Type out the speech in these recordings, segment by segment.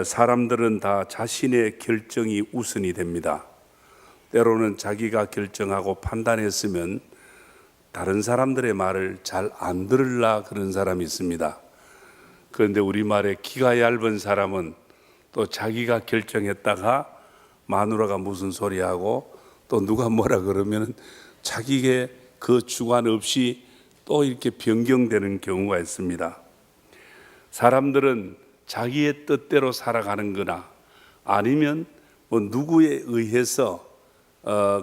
사람들은 다 자신의 결정이 우선이 됩니다. 때로는 자기가 결정하고 판단했으면 다른 사람들의 말을 잘 안 들으려 그런 사람이 있습니다. 그런데 우리말에 기가 얇은 사람은 또 자기가 결정했다가 마누라가 무슨 소리하고 또 누가 뭐라 그러면 자기의 그 주관 없이 또 이렇게 변경되는 경우가 있습니다. 사람들은 자기의 뜻대로 살아가는 거나 아니면 뭐 누구에 의해서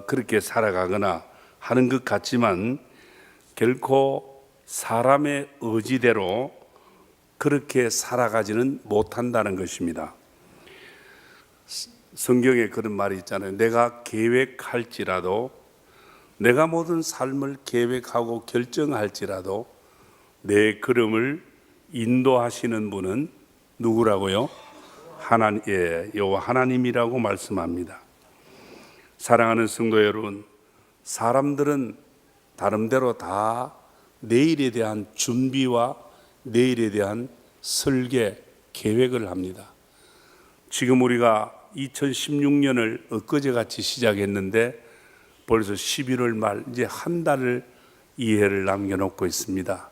그렇게 살아가거나 하는 것 같지만 결코 사람의 의지대로 그렇게 살아가지는 못한다는 것입니다. 성경에 그런 말이 있잖아요. 내가 계획할지라도, 내가 모든 삶을 계획하고 결정할지라도 내 걸음을 인도하시는 분은 누구라고요? 여호와 하나님이라고 말씀합니다. 사랑하는 성도 여러분, 사람들은 나름대로 다 내일에 대한 준비와 내일에 대한 설계, 계획을 합니다. 지금 우리가 2016년을 엊그제같이 시작했는데 벌써 11월 말 이제 한 달을 이해를 남겨놓고 있습니다.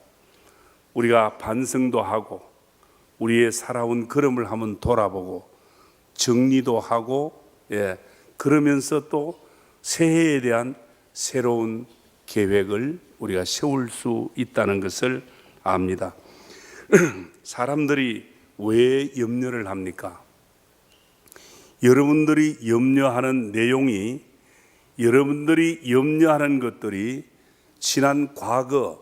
우리가 반성도 하고 우리의 살아온 걸음을 한번 돌아보고 정리도 하고 그러면서 또 새해에 대한 새로운 계획을 우리가 세울 수 있다는 것을 압니다. 사람들이 왜 염려를 합니까? 여러분들이 염려하는 내용이, 여러분들이 염려하는 것들이 지난 과거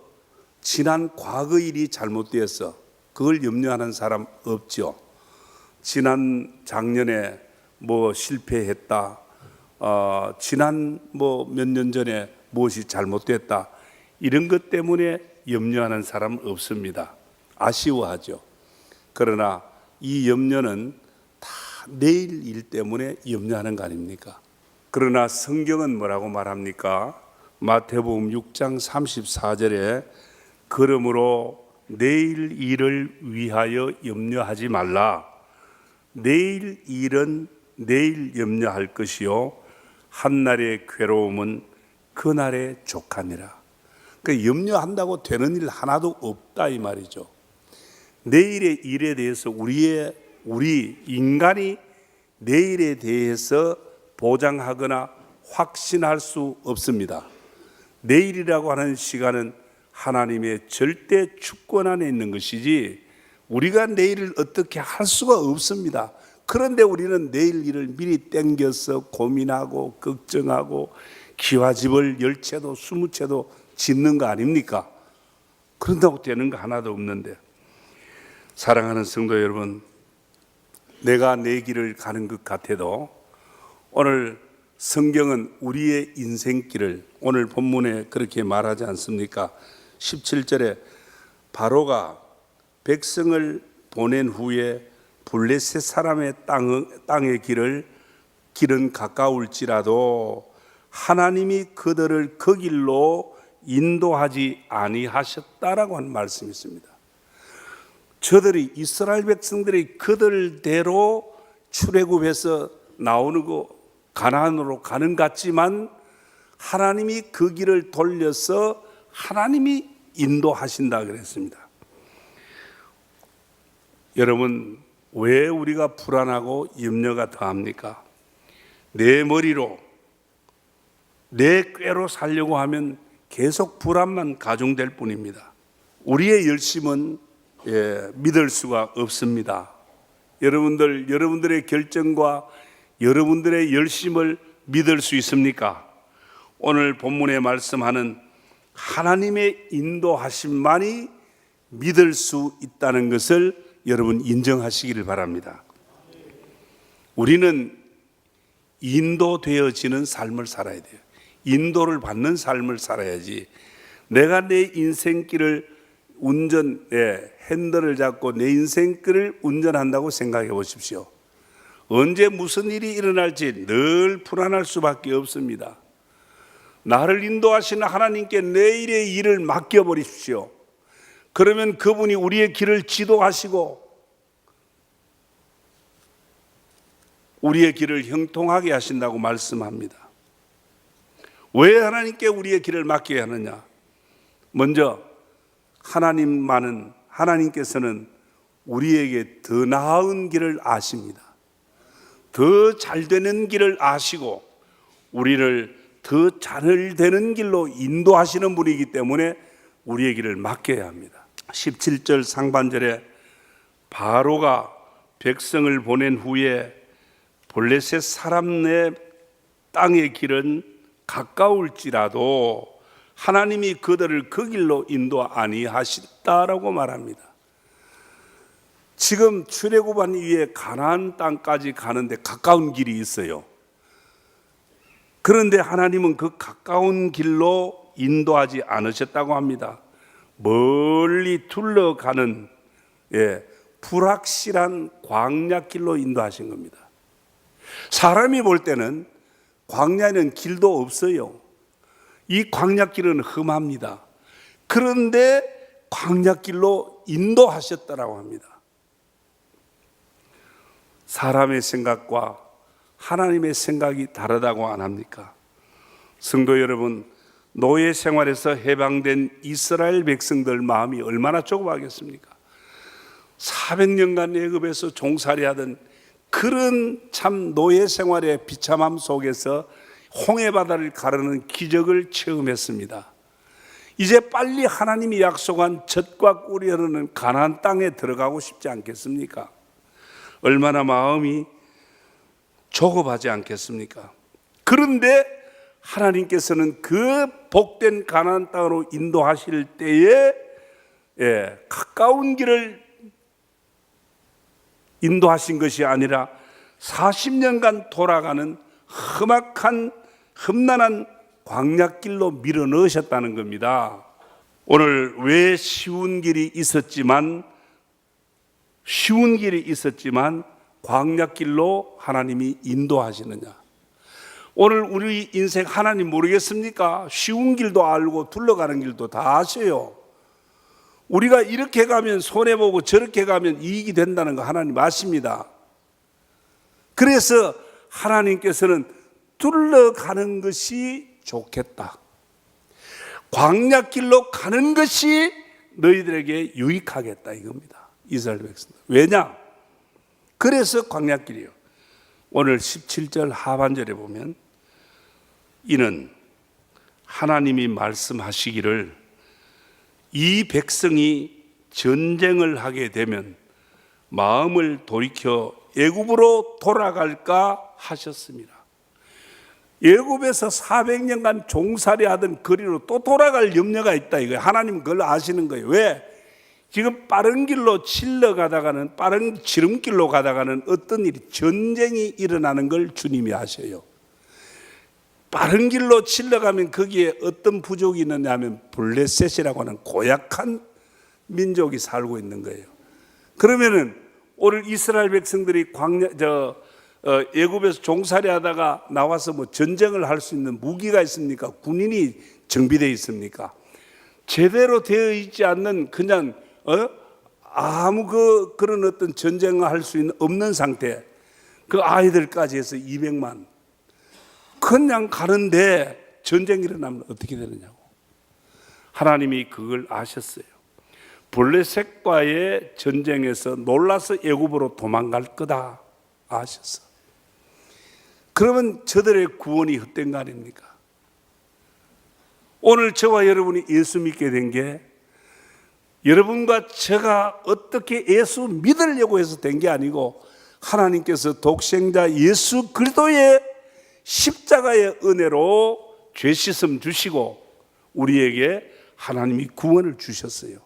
일이 잘못되어서 그걸 염려하는 사람 없죠. 지난 작년에 뭐 실패했다, 지난 뭐 몇 년 전에 무엇이 잘못됐다, 이런 것 때문에 염려하는 사람 없습니다. 아쉬워하죠. 그러나 이 염려는 다 내일 일 때문에 염려하는 거 아닙니까? 그러나 성경은 뭐라고 말합니까? 마태복음 6장 34절에 그러므로 내일 일을 위하여 염려하지 말라. 내일 일은 내일 염려할 것이요 한날의 괴로움은 그날의 족하니라. 그러니까 염려한다고 되는 일 하나도 없다 이 말이죠. 내일의 일에 대해서 우리 인간이 내일에 대해서 보장하거나 확신할 수 없습니다. 내일이라고 하는 시간은 하나님의 절대 주권 안에 있는 것이지 우리가 내일을 어떻게 할 수가 없습니다. 그런데 우리는 내일 일을 미리 땡겨서 고민하고 걱정하고 기와집을 10채도 20채도 짓는 거 아닙니까? 그런다고 되는 거 하나도 없는데, 사랑하는 성도 여러분, 내가 내 길을 가는 것 같아도 오늘 성경은 우리의 인생길을 오늘 본문에 그렇게 말하지 않습니까? 17절에 바로가 백성을 보낸 후에 블레셋 사람의 땅의 길은 가까울지라도 하나님이 그들을 그 길로 인도하지 아니하셨다라고 하는 말씀이 있습니다. 이스라엘 백성들이 그들대로 출애굽해서 나오는 거 가나안으로 가는 것 같지만 하나님이 그 길을 돌려서 하나님이 인도하신다 그랬습니다. 여러분, 왜 우리가 불안하고 염려가 더합니까? 내 머리로 내 꾀로 살려고 하면 계속 불안만 가중될 뿐입니다. 우리의 열심은 믿을 수가 없습니다. 여러분들의 결정과 여러분들의 열심을 믿을 수 있습니까? 오늘 본문에 말씀하는 하나님의 인도하심만이 믿을 수 있다는 것을 여러분 인정하시기를 바랍니다. 우리는 인도되어지는 삶을 살아야 돼요. 인도를 받는 삶을 살아야지 내가 내 인생길을 핸들을 잡고 내 인생길을 운전한다고 생각해 보십시오. 언제 무슨 일이 일어날지 늘 불안할 수밖에 없습니다. 나를 인도하시는 하나님께 내일의 일을 맡겨버리십시오. 그러면 그분이 우리의 길을 지도하시고 우리의 길을 형통하게 하신다고 말씀합니다. 왜 하나님께 우리의 길을 맡겨야 하느냐? 먼저 하나님께서는 우리에게 더 나은 길을 아십니다. 더 잘 되는 길을 아시고 우리를 더 잘 되는 길로 인도하시는 분이기 때문에 우리의 길을 맡겨야 합니다. 17절 상반절에 바로가 백성을 보낸 후에 블레셋 사람의 땅의 길은 가까울지라도 하나님이 그들을 그 길로 인도 아니하신다라고 말합니다. 지금 출애굽한 이후에 가나안 땅까지 가는데 가까운 길이 있어요. 그런데 하나님은 그 가까운 길로 인도하지 않으셨다고 합니다. 멀리 둘러가는 불확실한 광야길로 인도하신 겁니다. 사람이 볼 때는 광야에는 길도 없어요. 이 광야길은 험합니다. 그런데 광야길로 인도하셨다라고 합니다. 사람의 생각과 하나님의 생각이 다르다고 안 합니까? 성도 여러분, 노예 생활에서 해방된 이스라엘 백성들 마음이 얼마나 좁아하겠습니까? 400년간 애굽에서 종살이하던 그런 참 노예 생활의 비참함 속에서 홍해바다를 가르는 기적을 체험했습니다. 이제 빨리 하나님이 약속한 젖과 꿀이 흐르는 가나안 땅에 들어가고 싶지 않겠습니까? 얼마나 마음이 조급하지 않겠습니까? 그런데 하나님께서는 그 복된 가나안 땅으로 인도하실 때에 가까운 길을 인도하신 것이 아니라 40년간 돌아가는 험악한 험난한 광야길로 밀어 넣으셨다는 겁니다. 오늘 왜 쉬운 길이 있었지만 광야길로 하나님이 인도하시느냐? 오늘 우리 인생 하나님 모르겠습니까? 쉬운 길도 알고 둘러가는 길도 다 아셔요. 우리가 이렇게 가면 손해보고 저렇게 가면 이익이 된다는 거 하나님 아십니다. 그래서 하나님께서는 둘러가는 것이 좋겠다. 광야길로 가는 것이 너희들에게 유익하겠다 이겁니다. 이스라엘 백성들. 왜냐? 그래서 광야길이요. 오늘 17절 하반절에 보면 이는 하나님이 말씀하시기를 이 백성이 전쟁을 하게 되면 마음을 돌이켜 애굽으로 돌아갈까 하셨습니다. 애굽에서 400년간 종살이하던 거리로 또 돌아갈 염려가 있다 이거예요. 하나님은 그걸 아시는 거예요. 왜? 지금 빠른 길로 빠른 지름길로 가다가는 어떤 일이 전쟁이 일어나는 걸 주님이 아셔요. 빠른 길로 질러가면 거기에 어떤 부족이 있느냐 하면 블레셋이라고 하는 고약한 민족이 살고 있는 거예요. 그러면은 오늘 이스라엘 백성들이 애굽에서 종살이 하다가 나와서 뭐 전쟁을 할 수 있는 무기가 있습니까? 군인이 정비되어 있습니까? 제대로 되어 있지 않는 그냥 아무 그런 어떤 전쟁을 할 수 없는 상태. 그 아이들까지 해서 200만 그냥 가는데 전쟁이 일어나면 어떻게 되느냐고. 하나님이 그걸 아셨어요. 블레셋과의 전쟁에서 놀라서 애굽으로 도망갈 거다 아셨어. 그러면 저들의 구원이 헛된 거 아닙니까? 오늘 저와 여러분이 예수 믿게 된 게 여러분과 제가 어떻게 예수 믿으려고 해서 된 게 아니고 하나님께서 독생자 예수 그리스도의 십자가의 은혜로 죄 씻음 주시고 우리에게 하나님이 구원을 주셨어요.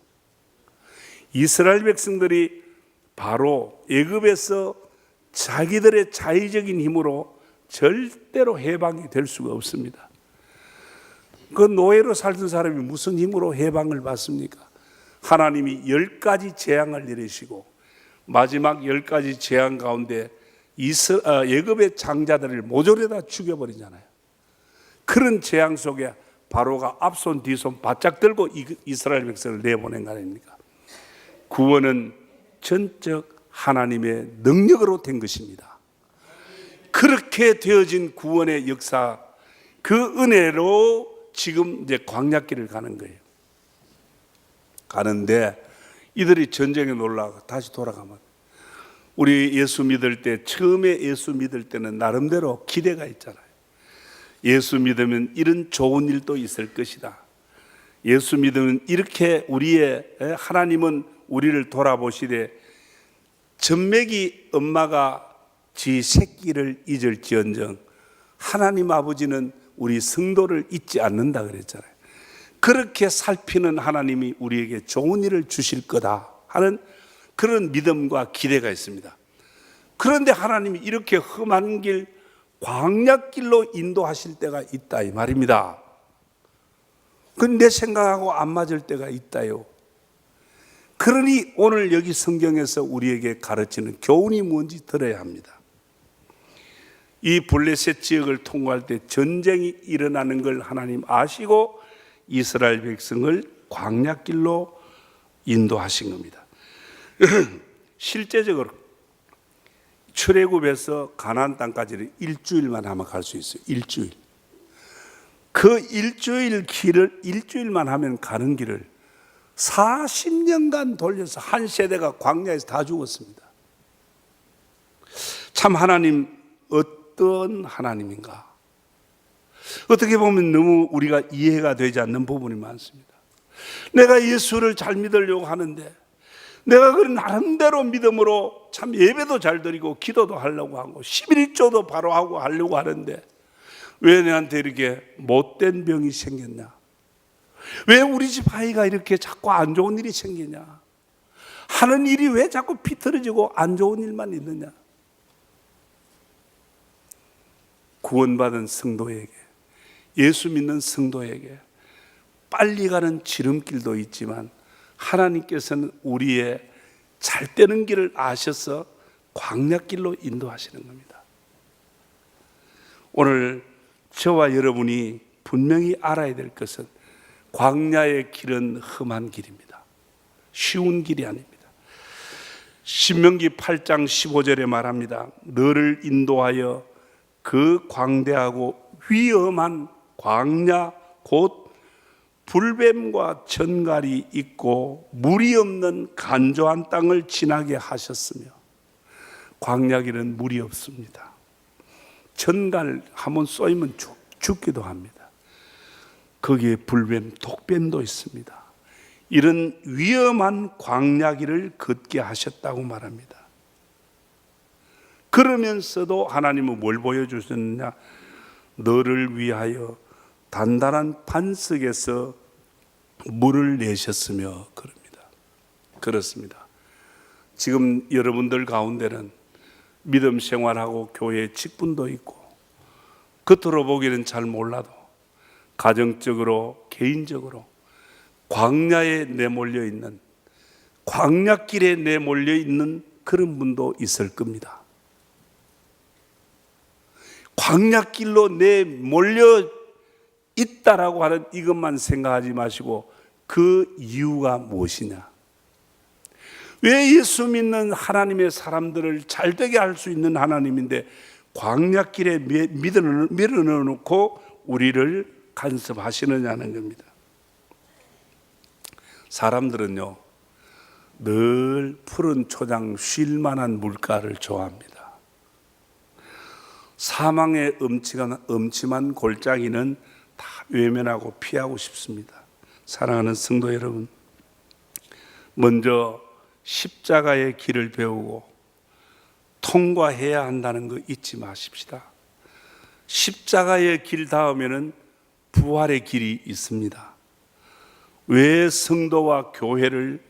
이스라엘 백성들이 바로 애굽에서 자기들의 자의적인 힘으로 절대로 해방이 될 수가 없습니다. 그 노예로 살던 사람이 무슨 힘으로 해방을 받습니까? 하나님이 10가지 재앙을 내리시고 마지막 10가지 재앙 가운데 애굽의 장자들을 모조리 다 죽여버리잖아요. 그런 재앙 속에 바로가 앞손 뒤손 바짝 들고 이스라엘 백성을 내보낸 거 아닙니까? 구원은 전적 하나님의 능력으로 된 것입니다. 그렇게 되어진 구원의 역사, 그 은혜로 지금 이제 광야길을 가는 거예요. 가는데 이들이 전쟁에 놀라고 다시 돌아가면, 우리 예수 믿을 때, 처음에 예수 믿을 때는 나름대로 기대가 있잖아요. 예수 믿으면 이런 좋은 일도 있을 것이다. 예수 믿으면 이렇게 하나님은 우리를 돌아보시되 젖먹이 엄마가 지 새끼를 잊을지언정 하나님 아버지는 우리 성도를 잊지 않는다 그랬잖아요. 그렇게 살피는 하나님이 우리에게 좋은 일을 주실 거다 하는 그런 믿음과 기대가 있습니다. 그런데 하나님이 이렇게 험한 길, 광야길로 인도하실 때가 있다 이 말입니다. 그건 내 생각하고 안 맞을 때가 있다요. 그러니 오늘 여기 성경에서 우리에게 가르치는 교훈이 뭔지 들어야 합니다. 이 블레셋 지역을 통과할 때 전쟁이 일어나는 걸 하나님 아시고 이스라엘 백성을 광야길로 인도하신 겁니다. 실제적으로 출애굽에서 가나안 땅까지는 일주일만 하면 갈 수 있어요. 일주일. 그 일주일만 하면 가는 길을 40년간 돌려서 한 세대가 광야에서 다 죽었습니다. 참 하나님 어떤 하나님인가? 어떻게 보면 너무 우리가 이해가 되지 않는 부분이 많습니다. 내가 예수를 잘 믿으려고 하는데, 내가 그 나름대로 믿음으로 참 예배도 잘 드리고 기도도 하려고 하고 11조도 바로 하고 하려고 하는데 왜 내한테 이렇게 못된 병이 생겼냐? 왜 우리 집 아이가 이렇게 자꾸 안 좋은 일이 생기냐? 하는 일이 왜 자꾸 비틀어지고 안 좋은 일만 있느냐? 구원받은 성도에게, 예수 믿는 성도에게 빨리 가는 지름길도 있지만 하나님께서는 우리의 잘 되는 길을 아셔서 광야길로 인도하시는 겁니다. 오늘 저와 여러분이 분명히 알아야 될 것은 광야의 길은 험한 길입니다. 쉬운 길이 아닙니다. 신명기 8장 15절에 말합니다. 너를 인도하여 그 광대하고 위험한 광야 곧 불뱀과 전갈이 있고 물이 없는 간조한 땅을 지나게 하셨으며, 광야길은 물이 없습니다. 전갈 한번 쏘이면 죽기도 합니다. 거기에 불뱀, 독뱀도 있습니다. 이런 위험한 광야길을 걷게 하셨다고 말합니다. 그러면서도 하나님은 뭘 보여주셨느냐? 너를 위하여 단단한 반석에서 물을 내셨으며 그럽니다. 그렇습니다. 지금 여러분들 가운데는 믿음 생활하고 교회에 직분도 있고 겉으로 보기에는 잘 몰라도 가정적으로 개인적으로 광야에 내몰려 있는, 광야길에 내몰려 있는 그런 분도 있을 겁니다. 광야길로 내몰려 있다라고 하는 이것만 생각하지 마시고 그 이유가 무엇이냐? 왜 예수 믿는 하나님의 사람들을 잘되게 할 수 있는 하나님인데 광야길에 밀어넣어놓고 우리를 간섭하시느냐는 겁니다. 사람들은요 늘 푸른 초장 쉴만한 물가를 좋아합니다. 사망의 음침한 골짜기는 다 외면하고 피하고 싶습니다. 사랑하는 성도 여러분, 먼저 십자가의 길을 배우고 통과해야 한다는 거 잊지 마십시다. 십자가의 길 다음에는 부활의 길이 있습니다. 왜 성도와 교회를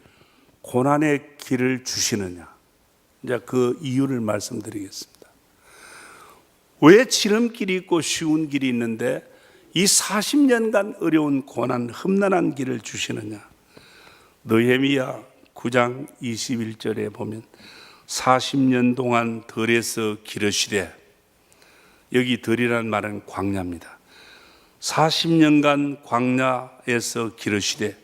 고난의 길을 주시느냐? 이제 그 이유를 말씀드리겠습니다. 왜 지름길이 있고 쉬운 길이 있는데 이 40년간 어려운 고난, 험난한 길을 주시느냐? 느헤미야 9장 21절에 보면 40년 동안 들에서 기르시되, 여기 들이라는 말은 광야입니다. 40년간 광야에서 기르시되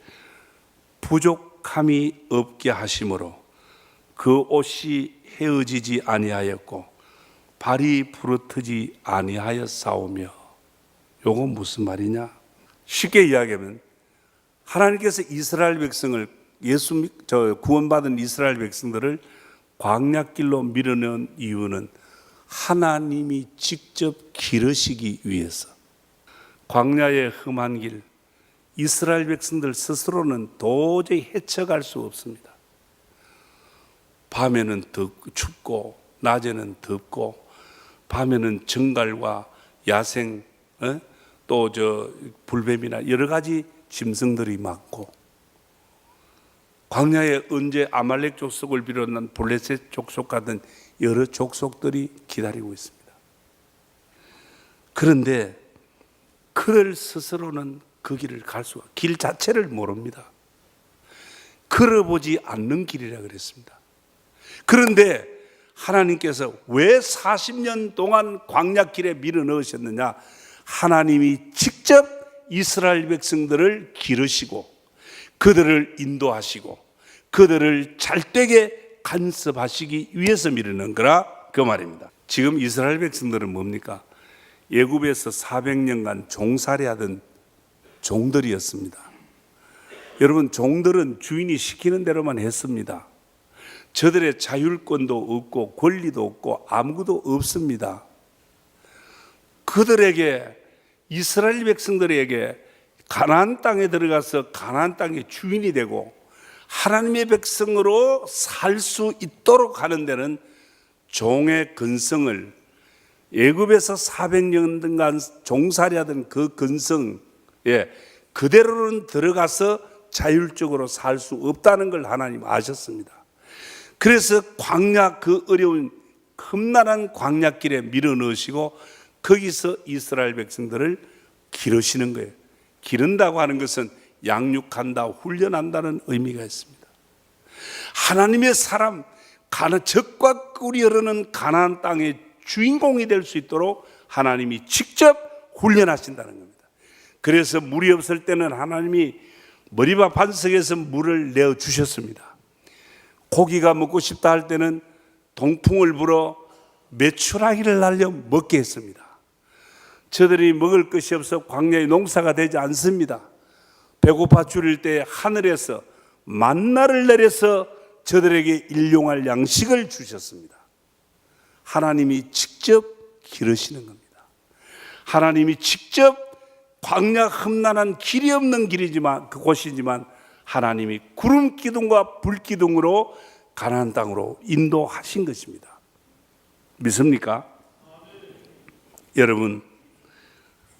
부족함이 없게 하심으로 그 옷이 헤어지지 아니하였고 발이 부르트지 아니하였사오며. 요건 무슨 말이냐? 쉽게 이야기하면 하나님께서 이스라엘 백성을 구원받은 이스라엘 백성들을 광야길로 밀어넣은 이유는 하나님이 직접 기르시기 위해서. 광야의 험한 길, 이스라엘 백성들 스스로는 도저히 헤쳐갈 수 없습니다. 밤에는 춥고 낮에는 덥고, 밤에는 정갈과 야생, 또 불뱀이나 여러 가지 짐승들이 많고, 광야에 언제 아말렉 족속을 비롯한 블레셋 족속 같은 여러 족속들이 기다리고 있습니다. 그런데 그들 스스로는 그 길을 길 자체를 모릅니다. 걸어보지 않는 길이라 그랬습니다. 그런데 하나님께서 왜 40년 동안 광야길에 밀어넣으셨느냐? 하나님이 직접 이스라엘 백성들을 기르시고 그들을 인도하시고 그들을 잘되게 간섭하시기 위해서 밀어넣은 거라, 그 말입니다. 지금 이스라엘 백성들은 뭡니까? 애굽에서 400년간 종살이하던 종들이었습니다. 여러분, 종들은 주인이 시키는 대로만 했습니다. 저들의 자율권도 없고 권리도 없고 아무것도 없습니다. 그들에게, 이스라엘 백성들에게 가나안 땅에 들어가서 가나안 땅의 주인이 되고 하나님의 백성으로 살 수 있도록 하는 데는 종의 근성을, 애굽에서 400년간 종살이하던 그 근성, 그대로는 들어가서 자율적으로 살 수 없다는 걸 하나님 아셨습니다. 그래서 광야, 그 어려운 험난한 광야길에 밀어넣으시고 거기서 이스라엘 백성들을 기르시는 거예요. 기른다고 하는 것은 양육한다, 훈련한다는 의미가 있습니다. 하나님의 사람, 적과 꿀이 흐르는 가나안 땅의 주인공이 될 수 있도록 하나님이 직접 훈련하신다는 겁니다. 그래서 물이 없을 때는 하나님이 머리바 반석에서 물을 내어 주셨습니다. 고기가 먹고 싶다 할 때는 동풍을 불어 메추라기를 날려 먹게 했습니다. 저들이 먹을 것이 없어 광야의 농사가 되지 않습니다. 배고파 죽을 때 하늘에서 만나를 내려서 저들에게 일용할 양식을 주셨습니다. 하나님이 직접 기르시는 겁니다. 하나님이 직접 광야 험난한 길이 없는 길이지만, 그곳이지만 하나님이 구름 기둥과 불 기둥으로 가나안 땅으로 인도하신 것입니다. 믿습니까? 여러분,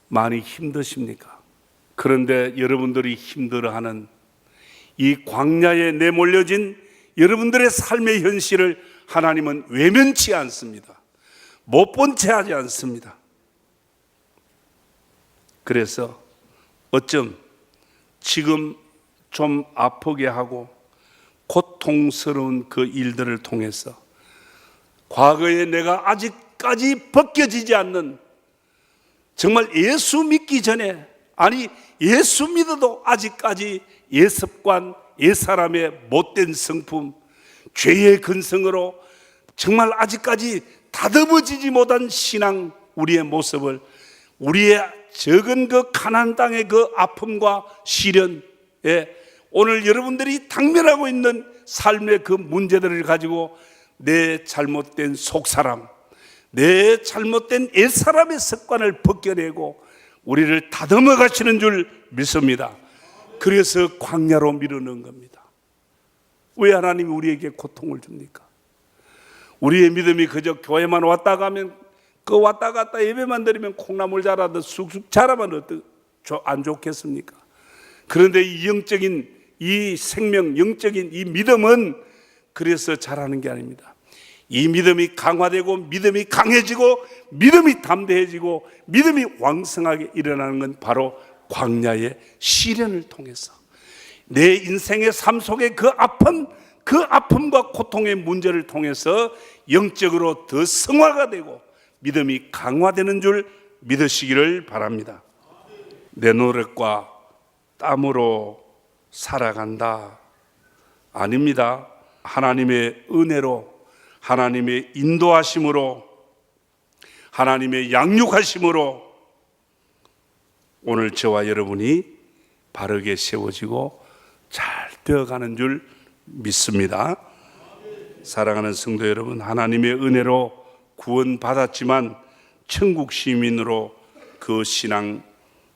많이 힘드십니까? 그런데 여러분들이 힘들어하는 이 광야에 내몰려진 여러분들의 삶의 현실을 하나님은 외면치 않습니다. 못 본 채 하지 않습니다. 그래서 어쩜 지금 좀 아프게 하고 고통스러운 그 일들을 통해서 과거에 내가 아직까지 벗겨지지 않는, 정말 예수 믿기 전에, 아니 예수 믿어도 아직까지 예습관, 옛사람의 못된 성품, 죄의 근성으로 정말 아직까지 다듬어지지 못한 신앙, 우리의 모습을, 우리의 적은 그 가나안 땅의 그 아픔과 시련, 오늘 여러분들이 당면하고 있는 삶의 그 문제들을 가지고 내 잘못된 속사람, 내 잘못된 옛사람의 습관을 벗겨내고 우리를 다듬어 가시는 줄 믿습니다. 그래서 광야로 밀어넣은 겁니다. 왜 하나님이 우리에게 고통을 줍니까? 우리의 믿음이 그저 교회만 왔다 가면, 그 왔다 갔다 예배만 드리면 콩나물 자라듯 쑥쑥 자라면 안 좋겠습니까? 그런데 이 영적인 이 생명, 영적인 이 믿음은 그래서 자라는 게 아닙니다. 이 믿음이 강화되고 믿음이 강해지고 믿음이 담대해지고 믿음이 왕성하게 일어나는 건 바로 광야의 시련을 통해서, 내 인생의 삶 속의 그 아픔과 고통의 문제를 통해서 영적으로 더 성화가 되고 믿음이 강화되는 줄 믿으시기를 바랍니다. 내 노력과 땀으로 살아간다, 아닙니다. 하나님의 은혜로, 하나님의 인도하심으로 하나님의 양육하심으로 오늘 저와 여러분이 바르게 세워지고 잘 되어가는 줄 믿습니다. 사랑하는 성도 여러분, 하나님의 은혜로 구원받았지만 천국 시민으로 그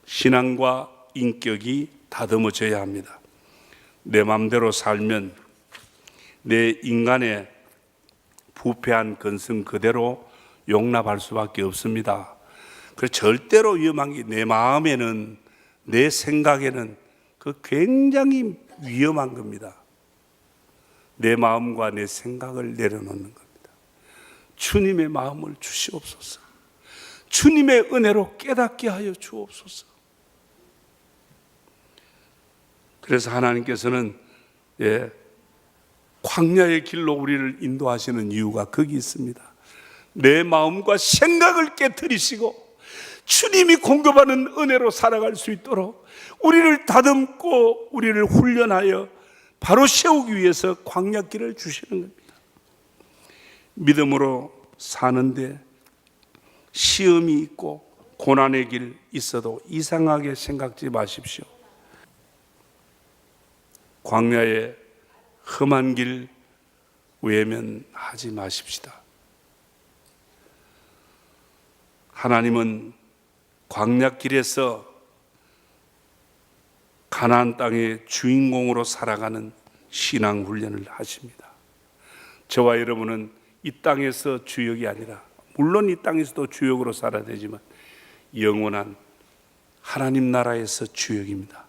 신앙과 인격이 다듬어져야 합니다. 내 마음대로 살면 내 인간의 부패한 근성 그대로 용납할 수밖에 없습니다. 그래서 절대로 위험한 게 내 마음에는, 내 생각에는 그 굉장히 위험한 겁니다. 내 마음과 내 생각을 내려놓는 겁니다. 주님의 마음을 주시옵소서. 주님의 은혜로 깨닫게 하여 주옵소서. 그래서 하나님께서는 광야의 길로 우리를 인도하시는 이유가 거기 있습니다. 내 마음과 생각을 깨트리시고 주님이 공급하는 은혜로 살아갈 수 있도록 우리를 다듬고 우리를 훈련하여 바로 세우기 위해서 광야길을 주시는 겁니다. 믿음으로 사는데 시험이 있고 고난의 길 있어도 이상하게 생각지 마십시오. 광야의 험한 길 외면하지 마십시다. 하나님은 광야길에서 가나안 땅의 주인공으로 살아가는 신앙 훈련을 하십니다. 저와 여러분은 이 땅에서 주역이 아니라, 물론 이 땅에서도 주역으로 살아야 되지만 영원한 하나님 나라에서 주역입니다.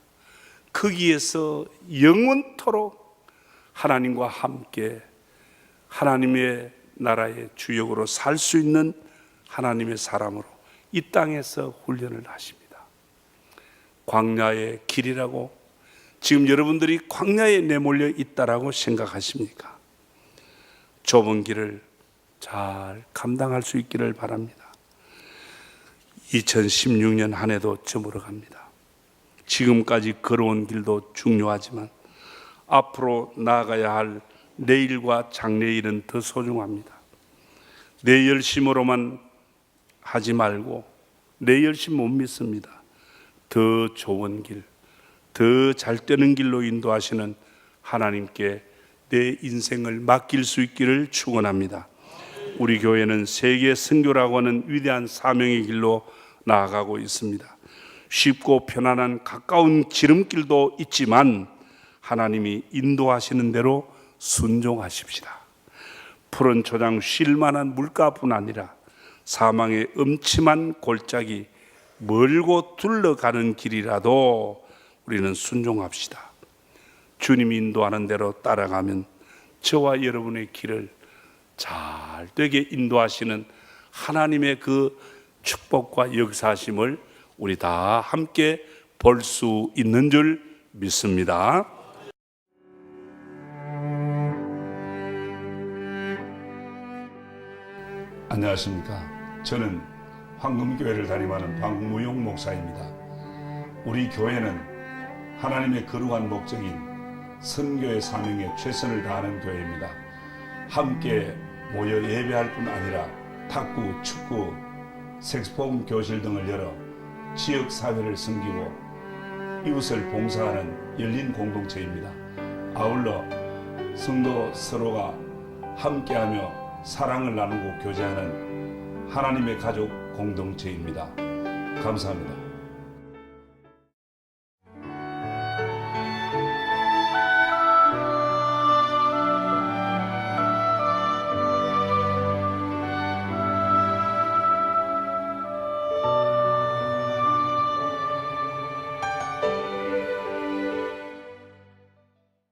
거기에서 영원토록 하나님과 함께 하나님의 나라의 주역으로 살 수 있는 하나님의 사람으로 이 땅에서 훈련을 하십니다. 광야의 길이라고 지금 여러분들이 광야에 내몰려 있다라고 생각하십니까? 좁은 길을 잘 감당할 수 있기를 바랍니다. 2016년 한 해도 저물어 갑니다. 지금까지 걸어온 길도 중요하지만 앞으로 나아가야 할 내일과 장래일은 더 소중합니다. 내 열심으로만 하지 말고, 내 열심 못 믿습니다. 더 좋은 길, 더 잘 되는 길로 인도하시는 하나님께 내 인생을 맡길 수 있기를 축원합니다. 우리 교회는 세계 선교라고 하는 위대한 사명의 길로 나아가고 있습니다. 쉽고 편안한 가까운 지름길도 있지만 하나님이 인도하시는 대로 순종하십시다. 푸른 초장 쉴 만한 물가뿐 아니라 사망의 음침한 골짜기 멀고 둘러가는 길이라도 우리는 순종합시다. 주님이 인도하는 대로 따라가면 저와 여러분의 길을 잘 되게 인도하시는 하나님의 그 축복과 역사하심을 우리 다 함께 볼 수 있는 줄 믿습니다. 안녕하십니까. 저는 황금교회를 담임하는 박무용 목사입니다. 우리 교회는 하나님의 거룩한 목적인 선교의 사명에 최선을 다하는 교회입니다. 함께 모여 예배할 뿐 아니라 탁구, 축구, 색소폰 교실 등을 열어 지역 사회를 섬기고 이웃을 봉사하는 열린 공동체입니다. 아울러 성도 서로가 함께하며 사랑을 나누고 교제하는 하나님의 가족 공동체입니다. 감사합니다.